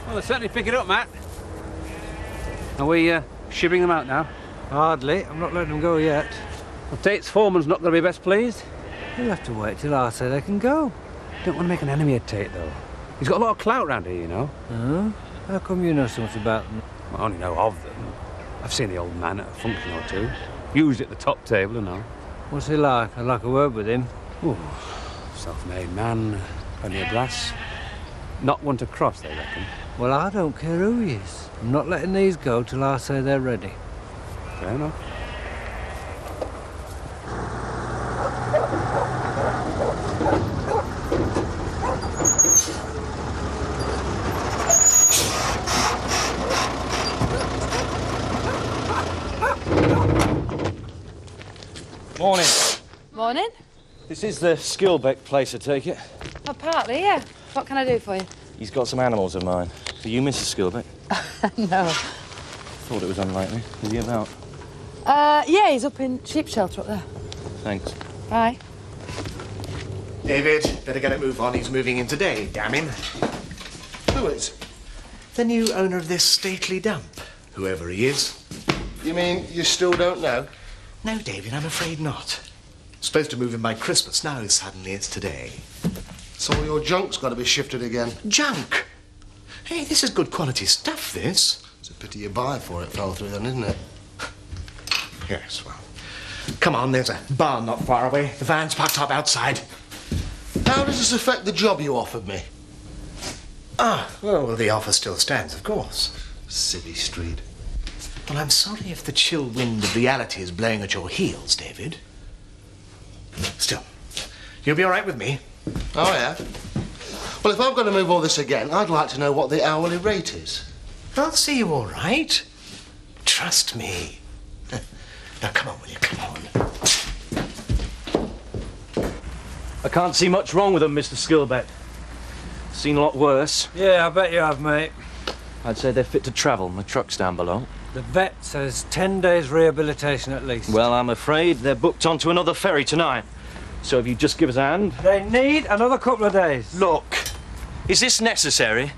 Well, they're certainly picking up, Matt. Are we shipping them out now? Hardly. I'm not letting them go yet. Well, Tate's foreman's not going to be best pleased. You'll have to wait till I say they can go. Don't want to make an enemy of Tate, though. He's got a lot of clout round here, you know. Oh? How come you know so much about them? Well, I only know of them. I've seen the old man at a function or two. Usually at the top table, and all. What's he like? I'd like a word with him. Ooh, self-made man, plenty of brass. Not one to cross, they reckon. Well, I don't care who he is. I'm not letting these go till I say they're ready. Fair enough. Morning. Morning. This is the Skilbeck place, I take it. Oh, partly, yeah. What can I do for you? He's got some animals of mine. For you, Mrs. Skilbeck? No. Thought it was unlikely. Is he about? Yeah, he's up in sheep shelter up there. Thanks. Bye. David, better get a move on. He's moving in today, damn him. Who is? The new owner of this stately dump, whoever he is. You mean you still don't know? No, David, I'm afraid not. Supposed to move in by Christmas. Now suddenly it's today. So all your junk's got to be shifted again. Junk! Hey, this is good quality stuff, this. It's a pity you buy for it fell through then, isn't it? Yes, well. Come on, there's a barn not far away. The van's parked up outside. How does this affect the job you offered me? Ah, well, the offer still stands, of course. City Street. Well, I'm sorry if the chill wind of reality is blowing at your heels, David. Still, you'll be all right with me. Oh, yeah? Well, if I've got to move all this again, I'd like to know what the hourly rate is. I'll see you all right. Trust me. Now, come on, will you? Come on. I can't see much wrong with them, Mr. Skilbeck. Seen a lot worse. Yeah, I bet you have, mate. I'd say they're fit to travel. My truck's down below. The vet says 10 days rehabilitation at least. Well, I'm afraid they're booked onto another ferry tonight. So if you just give us a hand... They need another couple of days. Look, is this necessary?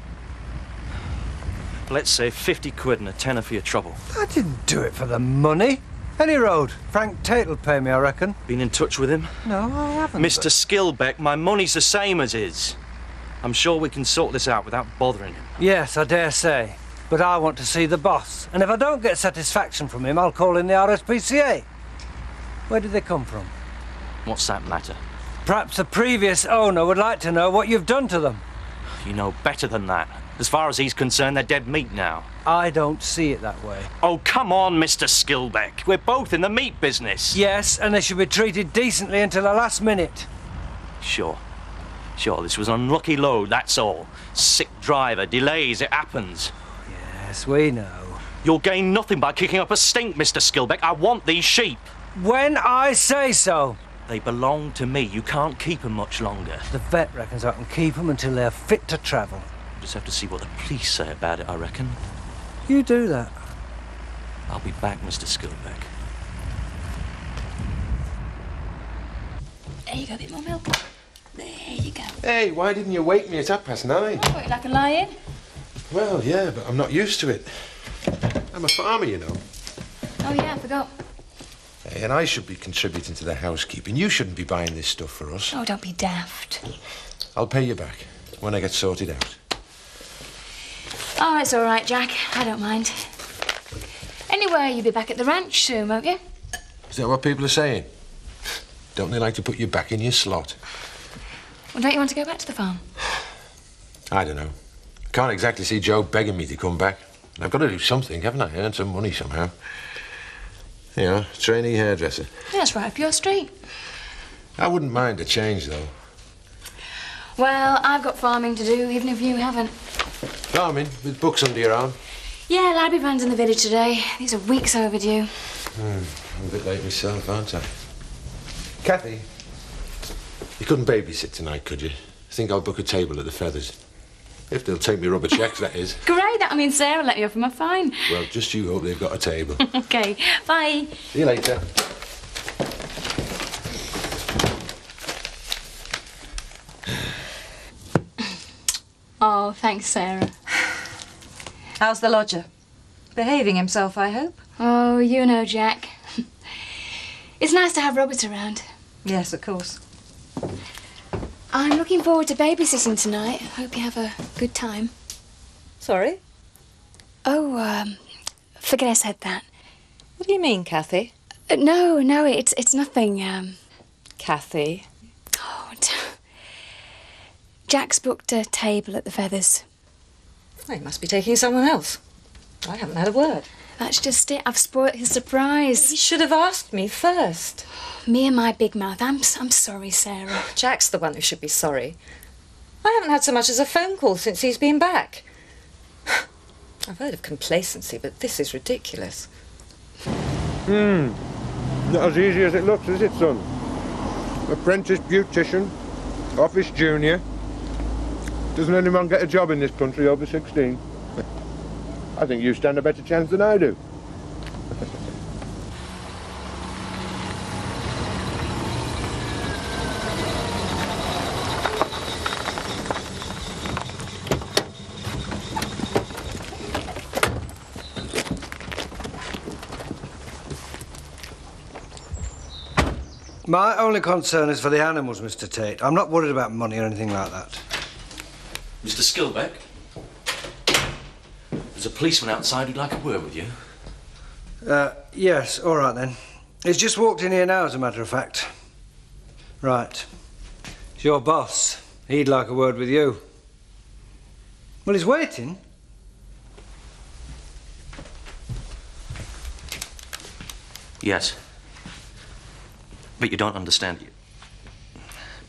Let's say 50 quid and a tenner for your trouble. I didn't do it for the money. Any road. Frank Tate will pay me, I reckon. Been in touch with him? No, I haven't. Mr. Skilbeck, my money's the same as his. I'm sure we can sort this out without bothering him. Yes, I dare say. But I want to see the boss. And if I don't get satisfaction from him, I'll call in the RSPCA. Where did they come from? What's that matter? Perhaps the previous owner would like to know what you've done to them. You know better than that. As far as he's concerned, they're dead meat now. I don't see it that way. Oh, come on, Mr. Skilbeck. We're both in the meat business. Yes, and they should be treated decently until the last minute. Sure. Sure, this was an unlucky load, that's all. Sick driver, delays, it happens. Yes, we know. You'll gain nothing by kicking up a stink, Mr. Skilbeck. I want these sheep. When I say so. They belong to me. You can't keep them much longer. The vet reckons I can keep them until they're fit to travel. Just have to see what the police say about it, I reckon. You do that. I'll be back, Mr. Skilbeck. There you go, a bit more milk. There you go. Hey, why didn't you wake me at 9:30? I thought you'd like a lie-in. Well, yeah, but I'm not used to it. I'm a farmer, you know. Oh, yeah, I forgot. Hey, and I should be contributing to the housekeeping. You shouldn't be buying this stuff for us. Oh, don't be daft. I'll pay you back when I get sorted out. Oh, it's all right, Jack. I don't mind. Anyway, you'll be back at the ranch soon, won't you? Is that what people are saying? Don't they like to put you back in your slot? Well, don't you want to go back to the farm? I don't know. I can't exactly see Joe begging me to come back. I've got to do something, haven't I? Earn some money somehow. You know, trainee hairdresser. Yeah, that's right up your street. I wouldn't mind a change, though. Well, I've got farming to do, even if you haven't. Farming, with books under your arm. Yeah, library van's in the village today. These are weeks overdue. I'm a bit late myself, aren't I? Kathy, you couldn't babysit tonight, could you? I think I'll book a table at the Feathers. If they'll take me rubber checks, that is. Great, that means Sarah let me off my fine. Well, just you hope they've got a table. OK, bye. See you later. Oh, thanks, Sarah. How's the lodger? Behaving himself, I hope? Oh, you know, Jack. It's nice to have Robert around. Yes, of course. I'm looking forward to babysitting tonight. Hope you have a good time. Sorry? Oh, forget I said that. What do you mean, Kathy? No, it's nothing, Kathy? Oh, Jack's booked a table at the Feathers. Well, he must be taking someone else. I haven't had a word. That's just it. I've spoilt his surprise. He should have asked me first. Me and my big mouth. I'm sorry, Sarah. Jack's the one who should be sorry. I haven't had so much as a phone call since he's been back. I've heard of complacency, but this is ridiculous. Not as easy as it looks, is it, son? Apprentice beautician, office junior. Doesn't anyone get a job in this country over 16? I think you stand a better chance than I do. My only concern is for the animals, Mr. Tate. I'm not worried about money or anything like that. Mr. Skilbeck, there's a policeman outside who'd like a word with you. Yes, all right then. He's just walked in here now, as a matter of fact. Right. It's your boss. He'd like a word with you. Well, he's waiting. Yes. But you don't understand.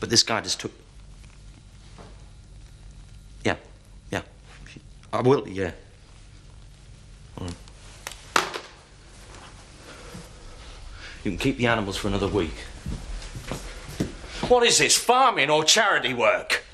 But this guy just took... Yeah. I will, yeah. You can keep the animals for another week. What is this, farming or charity work?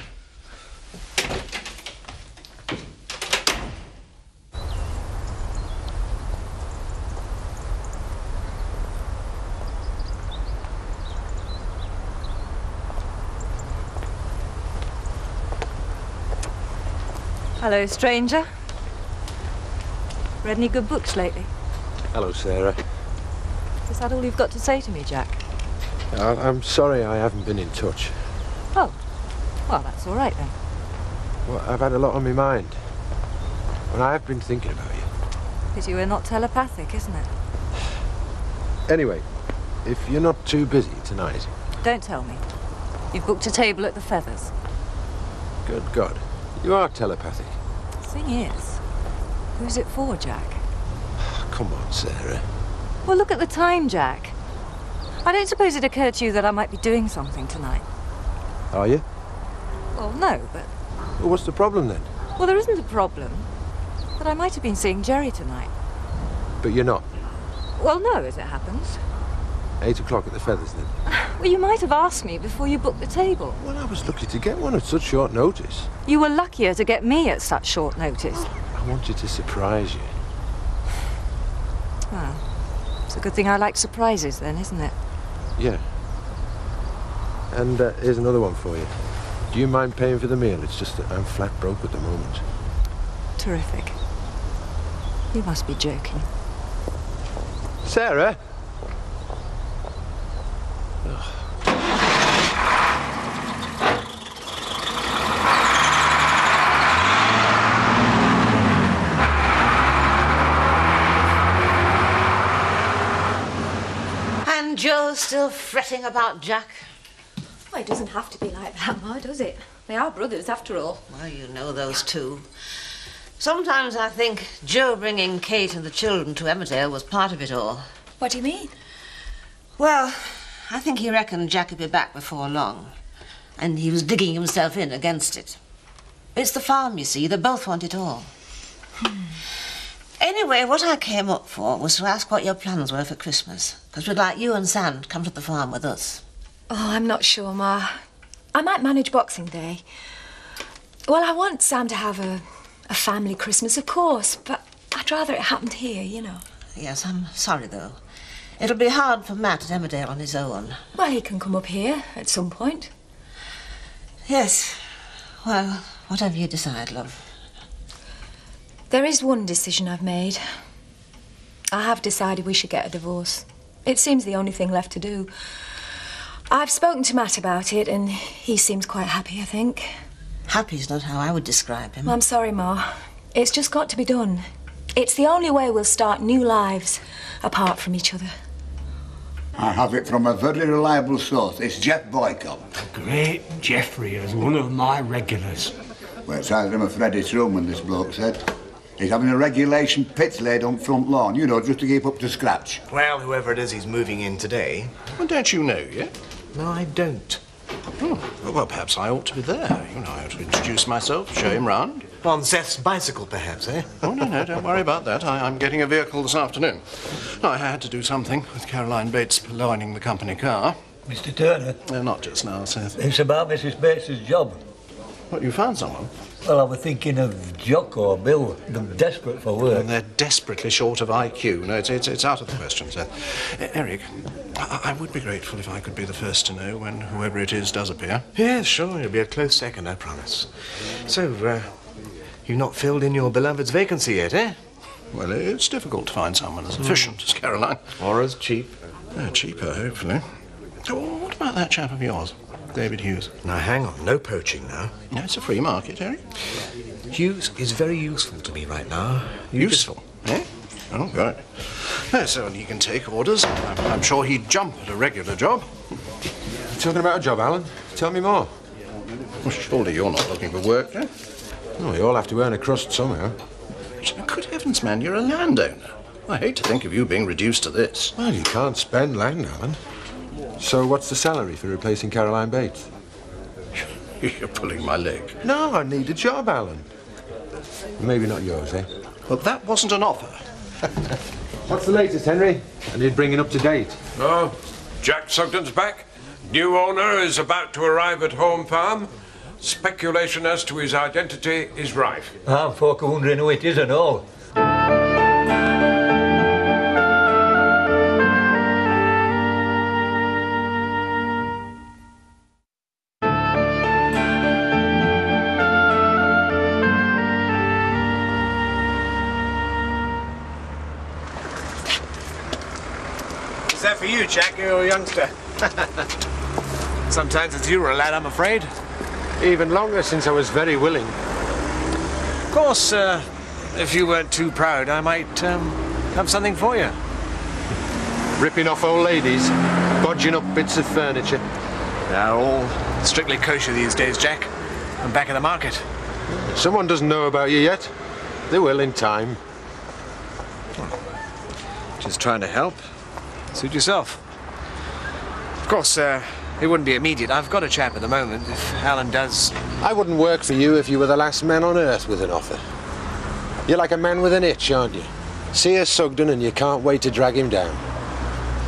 Hello, stranger. Read any good books lately? Hello, Sarah. Is that all you've got to say to me, Jack? I'm sorry I haven't been in touch. Oh, well, that's all right then. Well, I've had a lot on my mind. And I have been thinking about you. Pity we're not telepathic, isn't it? Anyway, if you're not too busy tonight... Don't tell me. You've booked a table at the Feathers. Good God. You are telepathic. Thing is, who's it for, Jack? Come on, Sarah. Well, look at the time, Jack. I don't suppose it occurred to you that I might be doing something tonight. Are you? Well, no, but... Well, what's the problem then? Well, there isn't a problem. But I might have been seeing Jerry tonight. But you're not. Well, no, as it happens. 8 o'clock at the Feathers, then? Well, you might have asked me before you booked the table. Well, I was lucky to get one at such short notice. You were luckier to get me at such short notice. I wanted to surprise you. Well, it's a good thing I like surprises then, isn't it? Yeah. And here's another one for you. Do you mind paying for the meal? It's just that I'm flat broke at the moment. Terrific. You must be joking. Sarah? And Joe's still fretting about Jack? Well, it doesn't have to be like that, Ma, does it? They are brothers, after all. Well, you know those two. Sometimes I think Joe bringing Kate and the children to Emmerdale was part of it all. What do you mean? Well, I think he reckoned Jack would be back before long. And he was digging himself in against it. It's the farm, you see. They both want it all. Anyway, what I came up for was to ask what your plans were for Christmas. Because we'd like you and Sam to come to the farm with us. Oh, I'm not sure, Ma. I might manage Boxing Day. Well, I want Sam to have a family Christmas, of course, but I'd rather it happened here, you know. Yes, I'm sorry, though. It'll be hard for Matt at Emmerdale on his own. Well, he can come up here at some point. Yes. Well, whatever you decide, love. There is one decision I've made. I have decided we should get a divorce. It seems the only thing left to do. I've spoken to Matt about it, and he seems quite happy, I think. Happy's not how I would describe him. I'm sorry, Ma. It's just got to be done. It's the only way we'll start new lives apart from each other. I have it from a very reliable source. It's Jeff Boycott. Great Jeffrey is one of my regulars. Well, it's either him or Freddie Truman, this bloke said. He's having a regulation pits laid on front lawn, you know, just to keep up to scratch. Well, whoever it is he's moving in today. Well, don't you know yet? No, I don't. Oh, well, perhaps I ought to be there. You know, I ought to introduce myself, show him round. On Seth's bicycle, perhaps, eh? Oh, no, don't worry about that. I'm getting a vehicle this afternoon. No, I had to do something with Caroline Bates purloining the company car. Mr. Turner? Not just now, Seth. It's about Mrs. Bates's job. What, you found someone? Well, I was thinking of Jock or Bill. They're desperate for work. And they're desperately short of IQ. No, it's out of the question, Seth. Eric, I would be grateful if I could be the first to know when whoever it is does appear. Yes, sure. It'll be a close second, I promise. So, you've not filled in your beloved's vacancy yet, eh? Well, it's difficult to find someone as efficient as Caroline. Or as cheap. Cheaper, hopefully. Oh, what about that chap of yours, David Hughes? Now, hang on. No poaching now. No, it's a free market, Eric. Hughes is very useful to me right now. Useful, eh? Oh, good. No, so he can take orders. I'm sure he'd jump at a regular job. You talking about a job, Alan? Tell me more. Well, surely you're not looking for work, eh? Oh, we all have to earn a crust somehow. Good heavens, man, you're a landowner. I hate to think of you being reduced to this. Well, you can't spend land, Alan. So what's the salary for replacing Caroline Bates? You're pulling my leg. No, I need a job, Alan. Maybe not yours, eh? Well, that wasn't an offer. What's the latest, Henry? I need bringing up to date. Oh, Jack Sugden's back. New owner is about to arrive at Home Farm. Speculation as to his identity is rife. I'm folk wondering who it is and all. Is that for you, Jack? You're a youngster. Sometimes it's you or a lad, I'm afraid. Even longer since I was very willing. Of course, if you weren't too proud, I might have something for you. Ripping off old ladies, bodging up bits of furniture. They're all strictly kosher these days, Jack. I'm back in the market. Someone doesn't know about you yet. They will in time. Just trying to help. Suit yourself. Of course, it wouldn't be immediate. I've got a chap at the moment. If Alan does... I wouldn't work for you if you were the last man on earth with an offer. You're like a man with an itch, aren't you? See a Sugden and you can't wait to drag him down.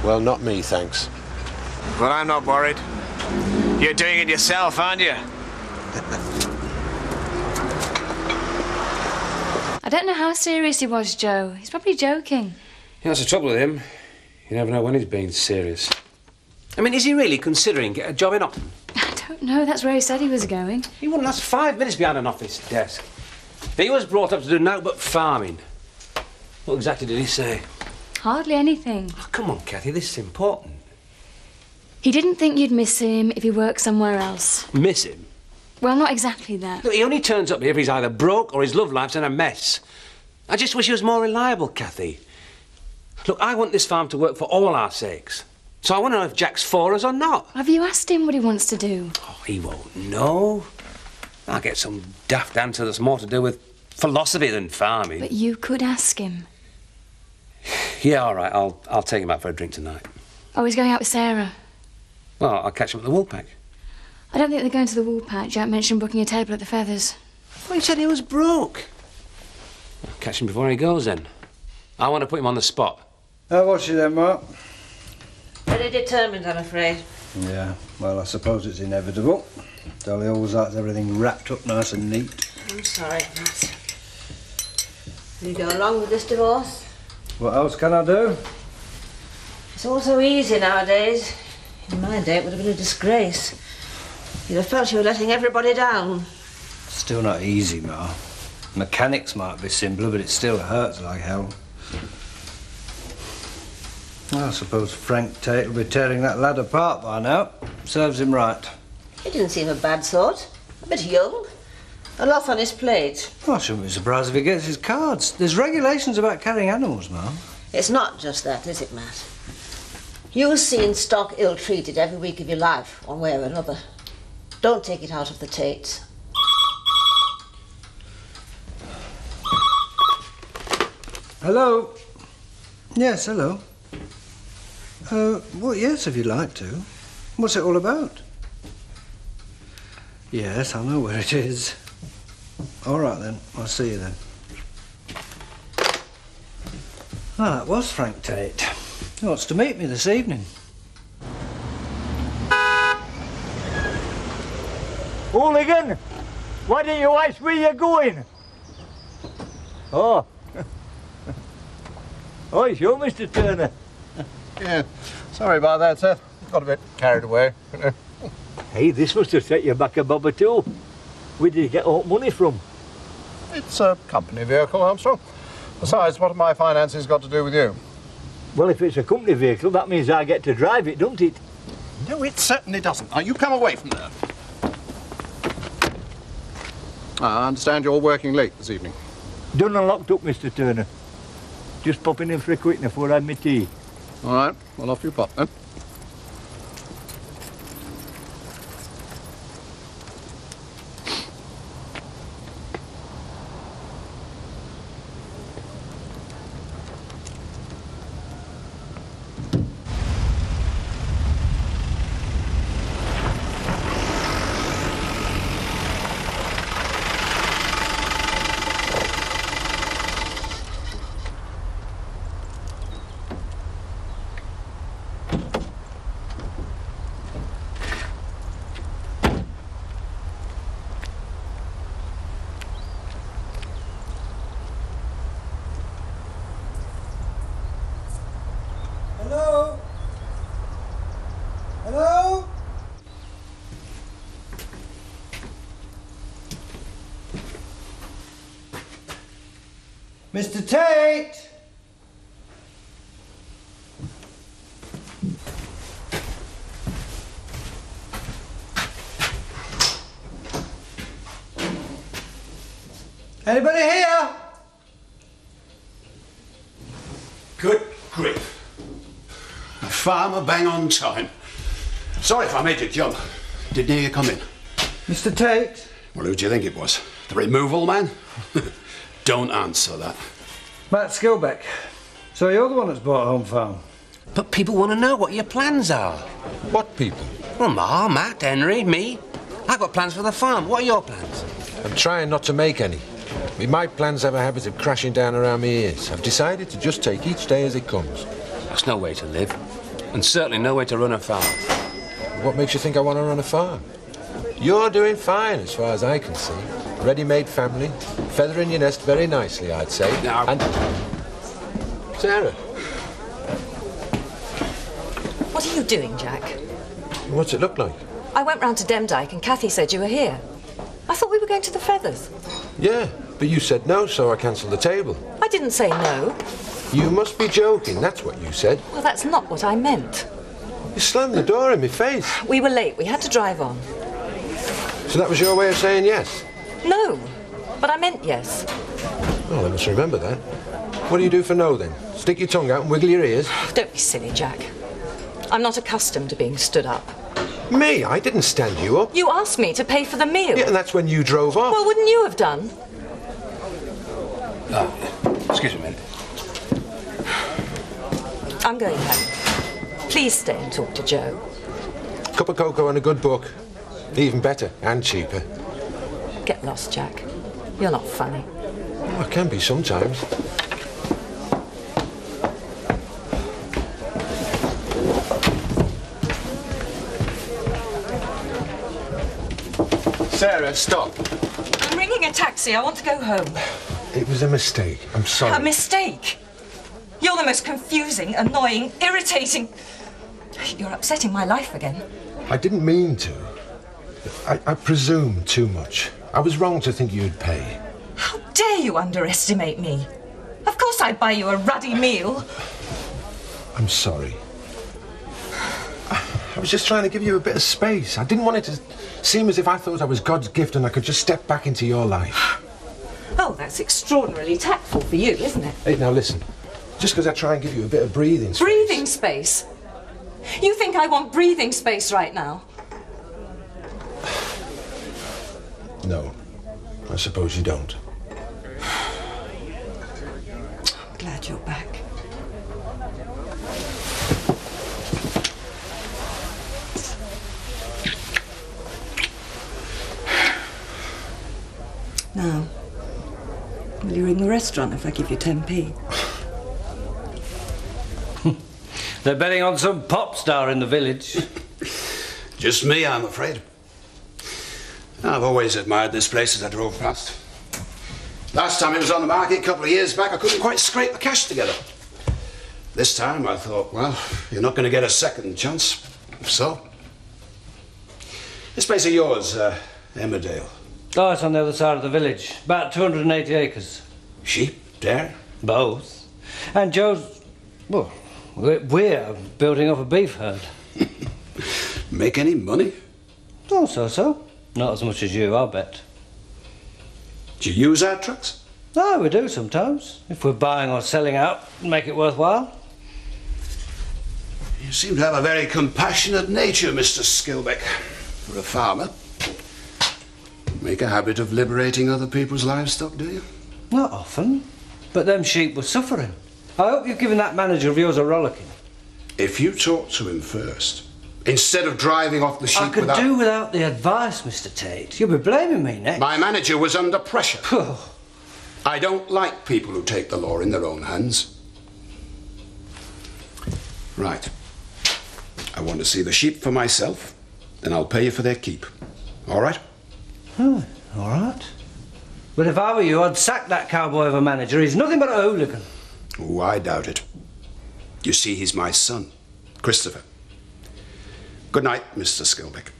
Well, not me, thanks. Well, I'm not worried. You're doing it yourself, aren't you? I don't know how serious he was, Joe. He's probably joking. Yeah, that's the trouble with him. You never know when he's being serious. I mean, is he really considering getting a job in Oxford? I don't know. That's where he said he was going. He wouldn't last 5 minutes behind an office desk. He was brought up to do nothing but farming. What exactly did he say? Hardly anything. Oh, come on, Kathy, this is important. He didn't think you'd miss him if he worked somewhere else. Miss him? Well, not exactly that. Look, he only turns up here if he's either broke or his love life's in a mess. I just wish he was more reliable, Kathy. Look, I want this farm to work for all our sakes. So I want to know if Jack's for us or not. Have you asked him what he wants to do? Oh, he won't know. I'll get some daft answer that's more to do with philosophy than farming. But you could ask him. Yeah, all right. I'll take him out for a drink tonight. Oh, he's going out with Sarah. Well, I'll catch him at the Woolpack. I don't think they're going to the Woolpack. Jack mentioned booking a table at the Feathers. Well, he said he was broke. I'll catch him before he goes, then. I want to put him on the spot. What's it then, Mark? Very determined, I'm afraid. Yeah, well, I suppose it's inevitable. Dolly always likes everything wrapped up nice and neat. I'm sorry, Matt. Will you go along with this divorce? What else can I do? It's all so easy nowadays. In my day, it would have been a disgrace. You'd have felt you were letting everybody down. Still not easy, Ma. Mechanics might be simpler, but it still hurts like hell. Well, I suppose Frank Tate will be tearing that lad apart by now. Serves him right. He didn't seem a bad sort. A bit young. A lot on his plate. Well, I shouldn't be surprised if he gets his cards. There's regulations about carrying animals, Ma'am. It's not just that, is it, Matt? You've seen stock ill-treated every week of your life, one way or another. Don't take it out of the Tates. Hello? Yes, hello. Well, yes, if you'd like to. What's it all about? Yes, I know where it is. All right, then. I'll see you then. Ah, that was Frank Tate. He wants to meet me this evening. Hooligan, why don't you ask where you're going? Oh. Oh, it's you, Mr. Turner. Yeah, sorry about that, sir. Got a bit carried away. Hey, this must have set you back a bob or two. Where did you get all money from? It's a company vehicle, Armstrong. Besides, what have my finances got to do with you? Well, if it's a company vehicle, that means I get to drive it, don't it? No, it certainly doesn't. Now, you come away from there. I understand you're working late this evening. Done and locked up, Mr. Turner. Just popping in for a quick before I have my tea. All right, well, off you pop then. Hello? Hello? Mr. Tate! Anybody here? Good grief. A farmer bang on time. Sorry if I made you jump. Didn't hear you come in. Mr. Tate? Well, who do you think it was? The removal man? Don't answer that. Matt Skilbeck. So you're the one that's bought Home Farm? But people want to know what your plans are. What people? Well, Ma, Matt, Henry, me. I've got plans for the farm. What are your plans? I'm trying not to make any. My plans have a habit of crashing down around my ears. I've decided to just take each day as it comes. That's no way to live. And certainly no way to run a farm. What makes you think I want to run a farm? You're doing fine as far as I can see. Ready-made family, feather in your nest very nicely, I'd say. Now... And... Sarah. What are you doing, Jack? What's it look like? I went round to Demdike and Kathy said you were here. I thought we were going to the Feathers. Yeah, but you said no, so I cancelled the table. I didn't say no. You must be joking, that's what you said. Well, that's not what I meant. You slammed the door in my face. We were late. We had to drive on. So that was your way of saying yes? No, but I meant yes. Oh, I must remember that. What do you do for no, then? Stick your tongue out and wiggle your ears? Don't be silly, Jack. I'm not accustomed to being stood up. Me? I didn't stand you up. You asked me to pay for the meal. Yeah, and that's when you drove off. Well, wouldn't you have done? Excuse me a minute. I'm going home. Please stay and talk to Joe. Cup of cocoa and a good book. Even better and cheaper. Get lost, Jack. You're not funny. Oh, I can be sometimes. Sarah, stop. I'm ringing a taxi. I want to go home. It was a mistake. I'm sorry. A mistake? You're the most confusing, annoying, irritating... You're upsetting my life again. I didn't mean to. I presumed too much. I was wrong to think you'd pay. How dare you underestimate me? Of course I'd buy you a ruddy meal. I'm sorry. I was just trying to give you a bit of space. I didn't want it to seem as if I thought I was God's gift and I could just step back into your life. Oh, that's extraordinarily tactful for you, isn't it? Hey, now listen. Just because I try and give you a bit of breathing space. Breathing space? You think I want breathing space right now? No, I suppose you don't. I'm glad you're back. Now, will you ring the restaurant if I give you 10p? They're betting on some pop star in the village. Just me, I'm afraid. I've always admired this place as I drove past. Last time it was on the market a couple of years back, I couldn't quite scrape the cash together. This time I thought, well, you're not going to get a second chance. So, this place of yours, Emmerdale. Oh, it's on the other side of the village. About 280 acres. Sheep, dairy? Both. And Joe's... well, we're building up a beef herd. Make any money? Oh, so. Not as much as you, I'll bet. Do you use our trucks? No, we do sometimes. If we're buying or selling out, make it worthwhile. You seem to have a very compassionate nature, Mr. Skilbeck. For a farmer. Make a habit of liberating other people's livestock, do you? Not often. But them sheep were suffering. I hope you've given that manager of yours a rollicking. If you talk to him first, instead of driving off the sheep I could do without the advice, Mr. Tate. You'll be blaming me next. My manager was under pressure. I don't like people who take the law in their own hands. Right. I want to see the sheep for myself, and I'll pay you for their keep. All right? All right. But if I were you, I'd sack that cowboy of a manager. He's nothing but a hooligan. Oh, I doubt it. You see, he's my son, Christopher. Good night, Mr. Skilbeck.